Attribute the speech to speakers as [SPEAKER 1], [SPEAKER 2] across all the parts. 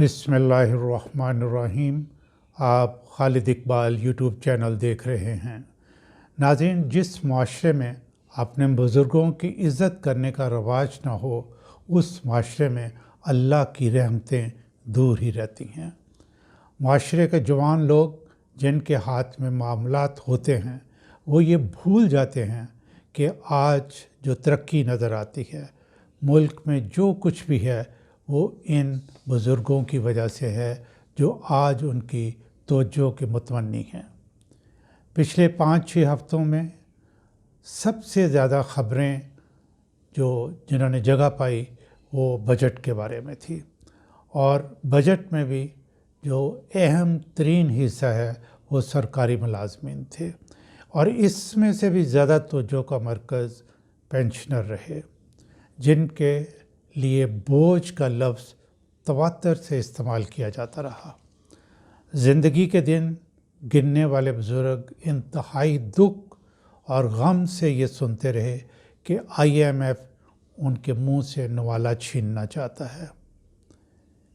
[SPEAKER 1] بسم اللہ الرحمن الرحیم۔ آپ خالد اقبال یوٹیوب چینل دیکھ رہے ہیں۔ ناظرین، جس معاشرے میں اپنے بزرگوں کی عزت کرنے کا رواج نہ ہو، اس معاشرے میں اللہ کی رحمتیں دور ہی رہتی ہیں۔ معاشرے کے جوان لوگ جن کے ہاتھ میں معاملات ہوتے ہیں، وہ یہ بھول جاتے ہیں کہ آج جو ترقی نظر آتی ہے، ملک میں جو کچھ بھی ہے، وہ ان بزرگوں کی وجہ سے ہے جو آج ان کی توجہ کے متمنی ہیں۔ پچھلے 5-6 ہفتوں میں سب سے زیادہ خبریں جنہوں نے جگہ پائی وہ بجٹ کے بارے میں تھی، اور بجٹ میں بھی جو اہم ترین حصہ ہے وہ سرکاری ملازمین تھے، اور اس میں سے بھی زیادہ توجہ کا مرکز پینشنر رہے، جن کے لیے بوجھ کا لفظ تواتر سے استعمال کیا جاتا رہا۔ زندگی کے دن گننے والے بزرگ انتہائی دکھ اور غم سے یہ سنتے رہے کہ IMF ان کے منہ سے نوالا چھیننا چاہتا ہے۔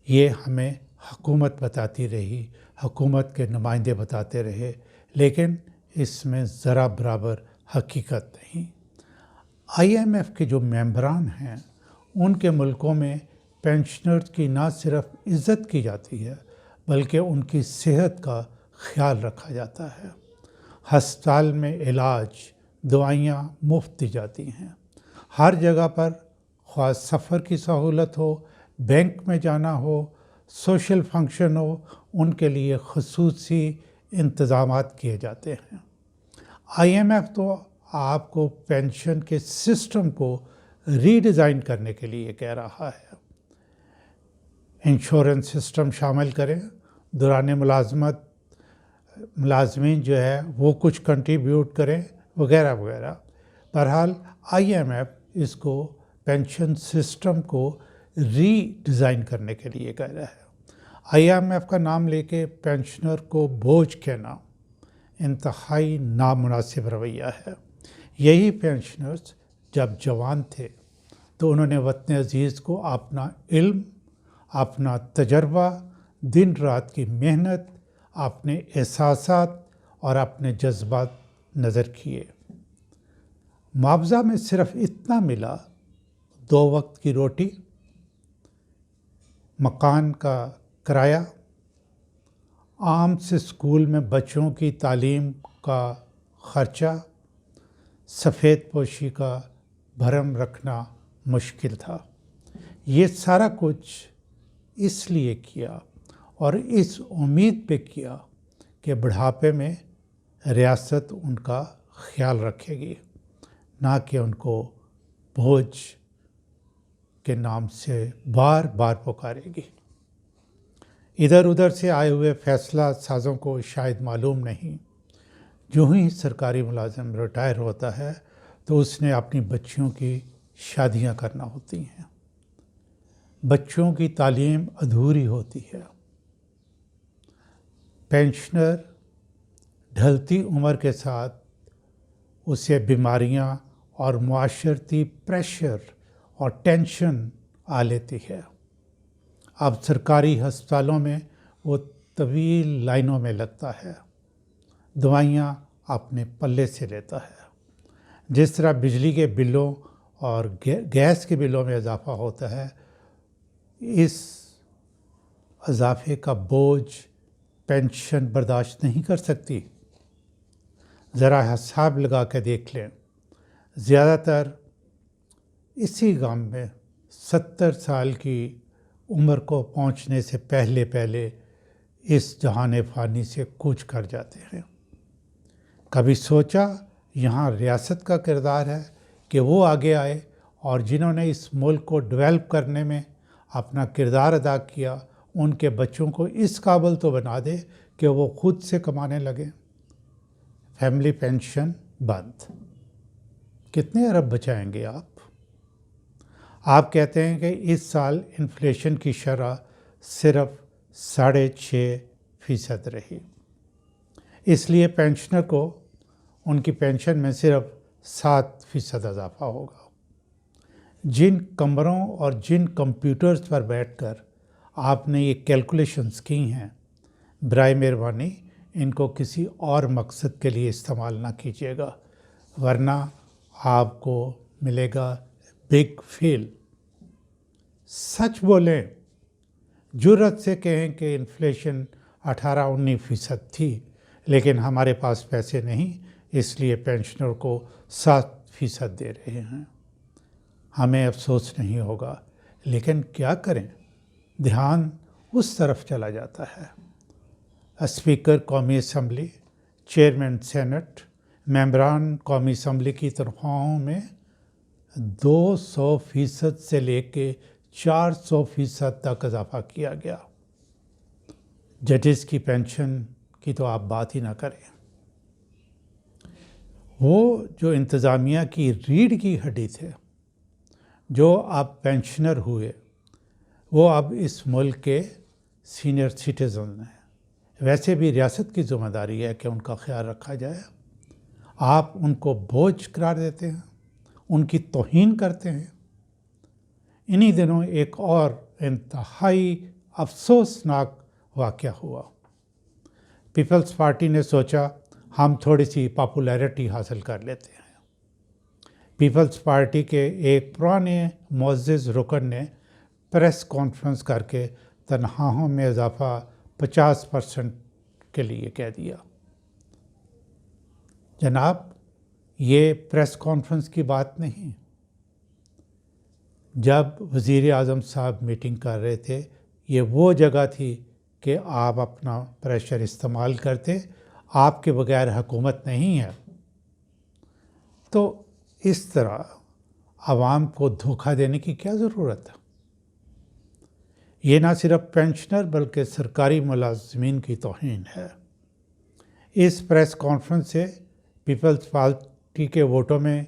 [SPEAKER 1] یہ ہمیں حکومت بتاتی رہی، حکومت کے نمائندے بتاتے رہے، لیکن اس میں ذرا برابر حقیقت نہیں۔ IMF کے جو ممبران ہیں، ان کے ملکوں میں پینشنرز کی نہ صرف عزت کی جاتی ہے، بلکہ ان کی صحت کا خیال رکھا جاتا ہے۔ ہسپتال میں علاج، دوائیاں مفت دی جاتی ہیں۔ ہر جگہ پر، خواہ سفر کی سہولت ہو، بینک میں جانا ہو، سوشل فنکشن ہو، ان کے لیے خصوصی انتظامات کیے جاتے ہیں۔ IMF تو آپ کو پینشن کے سسٹم کو ری ڈیزائن کرنے کے لیے کہہ رہا ہے۔ انشورنس سسٹم شامل کریں، دوران ملازمت ملازمین جو ہے وہ کچھ کنٹریبیوٹ کریں، وغیرہ وغیرہ۔ بہرحال IMF اس کو پینشن سسٹم کو ری ڈیزائن کرنے کے لیے کہہ رہا ہے۔ IMF کا نام لے کے پینشنر کو بوجھ کہنا انتہائی نامناسب رویہ ہے۔ یہی پینشنرز جب جوان تھے تو انہوں نے وطن عزیز کو اپنا علم، اپنا تجربہ، دن رات کی محنت، اپنے احساسات اور اپنے جذبات نظر کیے۔ معاوضہ میں صرف اتنا ملا: 2 وقت کی روٹی، مکان کا کرایہ، عام سے اسکول میں بچوں کی تعلیم کا خرچہ۔ سفید پوشی کا بھرم رکھنا مشکل تھا۔ یہ سارا کچھ اس لیے کیا اور اس امید پہ کیا کہ بڑھاپے میں ریاست ان کا خیال رکھے گی، نہ کہ ان کو بوجھ کے نام سے بار بار پکارے گی۔ ادھر ادھر سے آئے ہوئے فیصلہ سازوں کو شاید معلوم نہیں، جو ہی سرکاری ملازم ریٹائر ہوتا ہے تو اس نے اپنی بچیوں کی شادیاں کرنا ہوتی ہیں، بچوں کی تعلیم ادھوری ہوتی ہے۔ پینشنر ڈھلتی عمر کے ساتھ اسے بیماریاں اور معاشرتی پریشر اور ٹینشن آ لیتی ہے۔ اب سرکاری ہسپتالوں میں وہ طویل لائنوں میں لگتا ہے، دوائیاں اپنے پلے سے لیتا ہے۔ جس طرح بجلی کے بلوں اور گیس کے بلوں میں اضافہ ہوتا ہے، اس اضافے کا بوجھ پینشن برداشت نہیں کر سکتی۔ ذرا حساب لگا کے دیکھ لیں، زیادہ تر اسی گام میں 70 سال کی عمر کو پہنچنے سے پہلے اس جہان فانی سے کوچ کر جاتے ہیں۔ کبھی سوچا یہاں ریاست کا کردار ہے کہ وہ آگے آئے اور جنہوں نے اس ملک کو ڈیولپ کرنے میں اپنا کردار ادا کیا، ان کے بچوں کو اس قابل تو بنا دے کہ وہ خود سے کمانے لگیں۔ فیملی پینشن بند، کتنے ارب بچائیں گے آپ؟ آپ کہتے ہیں کہ اس سال انفلیشن کی شرح صرف 6.5% رہی، اس لیے پینشنر کو ان کی پینشن میں صرف 7% اضافہ ہوگا۔ جن کمروں اور جن کمپیوٹرز پر بیٹھ کر آپ نے یہ کیلکولیشنز کی ہیں، برائے مہربانی ان کو کسی اور مقصد کے لیے استعمال نہ کیجیے گا، ورنہ آپ کو ملے گا بگ فیل۔ سچ بولیں، جرأت سے کہیں کہ انفلیشن 18-19% تھی، لیکن ہمارے پاس پیسے نہیں، اس لیے پینشنر کو 7% دے رہے ہیں۔ ہمیں افسوس نہیں ہوگا، لیکن کیا کریں، دھیان اس طرف چلا جاتا ہے۔ اسپیکر قومی اسمبلی، چیئرمین سینٹ، ممبران قومی اسمبلی کی تنخواہوں میں 200% سے لے کے 400% تک اضافہ کیا گیا۔ ججز کی پینشن کی تو آپ بات ہی نہ کریں۔ وہ جو انتظامیہ کی ریڑھ کی ہڈی تھے، جو اب پینشنر ہوئے، وہ اب اس ملک کے سینئر سٹیزن ہیں۔ ویسے بھی ریاست کی ذمہ داری ہے کہ ان کا خیال رکھا جائے۔ آپ ان کو بوجھ قرار دیتے ہیں، ان کی توہین کرتے ہیں۔ انہی دنوں ایک اور انتہائی افسوسناک واقعہ ہوا۔ پیپلز پارٹی نے سوچا ہم تھوڑی سی پاپولیرٹی حاصل کر لیتے ہیں۔ پیپلز پارٹی کے ایک پرانے معزز رکن نے پریس کانفرنس کر کے تنخواہوں میں اضافہ 50% کے لیے کہہ دیا۔ جناب، یہ پریس کانفرنس کی بات نہیں۔ جب وزیر اعظم صاحب میٹنگ کر رہے تھے، یہ وہ جگہ تھی کہ آپ اپنا پریشر استعمال کرتے، آپ کے بغیر حکومت نہیں ہے۔ تو اس طرح عوام کو دھوکہ دینے کی کیا ضرورت ہے؟ یہ نہ صرف پینشنر بلکہ سرکاری ملازمین کی توہین ہے۔ اس پریس کانفرنس سے پیپلز پارٹی کے ووٹوں میں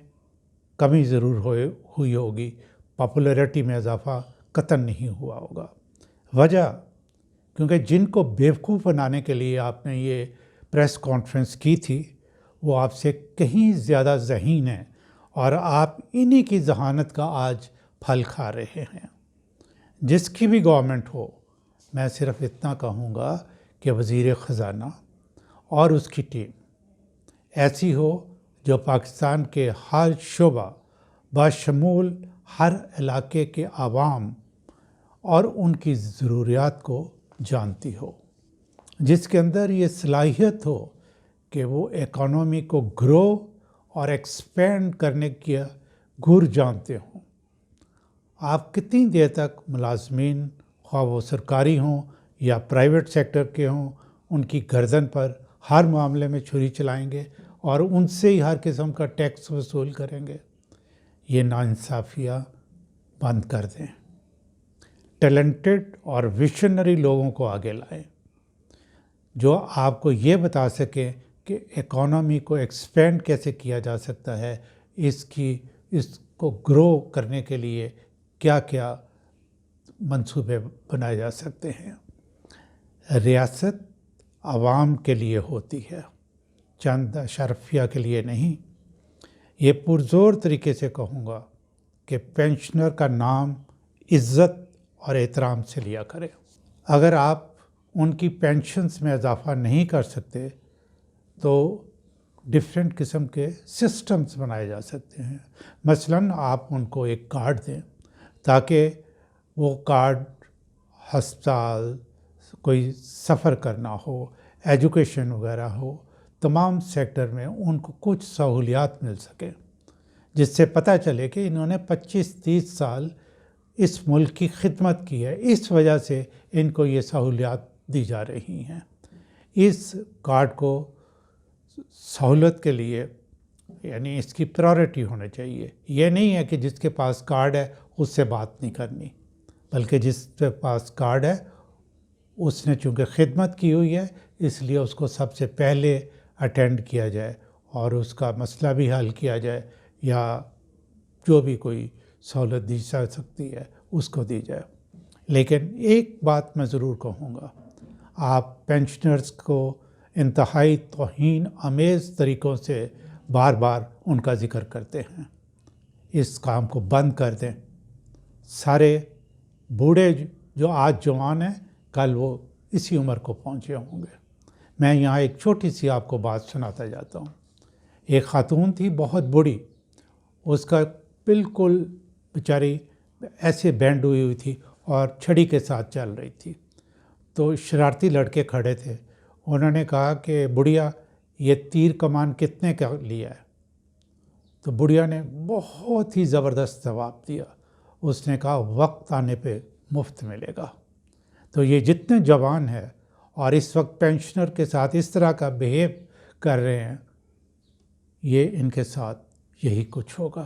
[SPEAKER 1] کمی ضرور ہوئی ہوگی، پاپولیرٹی میں اضافہ قطعاً نہیں ہوا ہوگا۔ وجہ کیونکہ جن کو بیوقوف بنانے کے لیے آپ نے یہ پریس کانفرنس کی تھی، وہ آپ سے کہیں زیادہ ذہین ہیں، اور آپ انہی کی ذہانت کا آج پھل کھا رہے ہیں۔ جس کی بھی گورنمنٹ ہو، میں صرف اتنا کہوں گا کہ وزیر خزانہ اور اس کی ٹیم ایسی ہو جو پاکستان کے ہر شعبہ بشمول ہر علاقے کے عوام اور ان کی ضروریات کو جانتی ہو، جس کے اندر یہ صلاحیت ہو کہ وہ اکانومی کو گرو اور ایکسپینڈ کرنے کی گر جانتے ہوں۔ آپ کتنی دیر تک ملازمین، خواہ وہ سرکاری ہوں یا پرائیویٹ سیکٹر کے ہوں، ان کی گردن پر ہر معاملے میں چھری چلائیں گے اور ان سے ہی ہر قسم کا ٹیکس وصول کریں گے؟ یہ ناانصافیاں بند کر دیں۔ ٹیلنٹڈ اور ویژنری لوگوں کو آگے لائیں، جو آپ کو یہ بتا سکیں کہ اکانومی کو ایکسپینڈ کیسے کیا جا سکتا ہے، اس کو گرو کرنے کے لیے کیا کیا منصوبے بنائے جا سکتے ہیں۔ ریاست عوام کے لیے ہوتی ہے، چند اشرفیہ کے لیے نہیں۔ یہ پرزور طریقے سے کہوں گا کہ پینشنر کا نام عزت اور احترام سے لیا کرے۔ اگر آپ ان کی پینشنز میں اضافہ نہیں کر سکتے تو ڈفرینٹ قسم کے سسٹمز بنائے جا سکتے ہیں۔ مثلاً آپ ان کو ایک کارڈ دیں تاکہ وہ کارڈ ہسپتال، کوئی سفر کرنا ہو، ایجوکیشن وغیرہ ہو، تمام سیکٹر میں ان کو کچھ سہولیات مل سکیں، جس سے پتہ چلے کہ انہوں نے 25-30 سال اس ملک کی خدمت کی ہے، اس وجہ سے ان کو یہ سہولیات دی جا رہی ہیں۔ اس کارڈ کو سہولت کے لیے یعنی اس کی پرائورٹی ہونا چاہیے۔ یہ نہیں ہے کہ جس کے پاس کارڈ ہے اس سے بات نہیں کرنی، بلکہ جس کے پاس کارڈ ہے اس نے چونکہ خدمت کی ہوئی ہے، اس لیے اس کو سب سے پہلے اٹینڈ کیا جائے اور اس کا مسئلہ بھی حل کیا جائے، یا جو بھی کوئی سہولت دی جا سکتی ہے اس کو دی جائے۔ لیکن ایک بات میں ضرور کہوں گا، آپ پینشنرز کو انتہائی توہین آمیز طریقوں سے بار بار ان کا ذکر کرتے ہیں۔ اس کام کو بند کر دیں۔ سارے بوڑھے جو آج جوان ہیں کل وہ اسی عمر کو پہنچے ہوں گے۔ میں یہاں ایک چھوٹی سی آپ کو بات سناتا جاتا ہوں۔ ایک خاتون تھی بہت بوڑھی، اس کا بالکل بیچاری ایسے بینڈ ہوئی ہوئی تھی اور چھڑی کے ساتھ چل رہی تھی۔ تو شرارتی لڑکے کھڑے تھے، انہوں نے کہا کہ بڑھیا یہ تیر کمان کتنے کا لیا ہے؟ تو بڑھیا نے بہت ہی زبردست جواب دیا، اس نے کہا وقت آنے پہ مفت ملے گا۔ تو یہ جتنے جوان ہیں اور اس وقت پینشنر کے ساتھ اس طرح کا بیہیو کر رہے ہیں، یہ ان کے ساتھ یہی کچھ ہوگا۔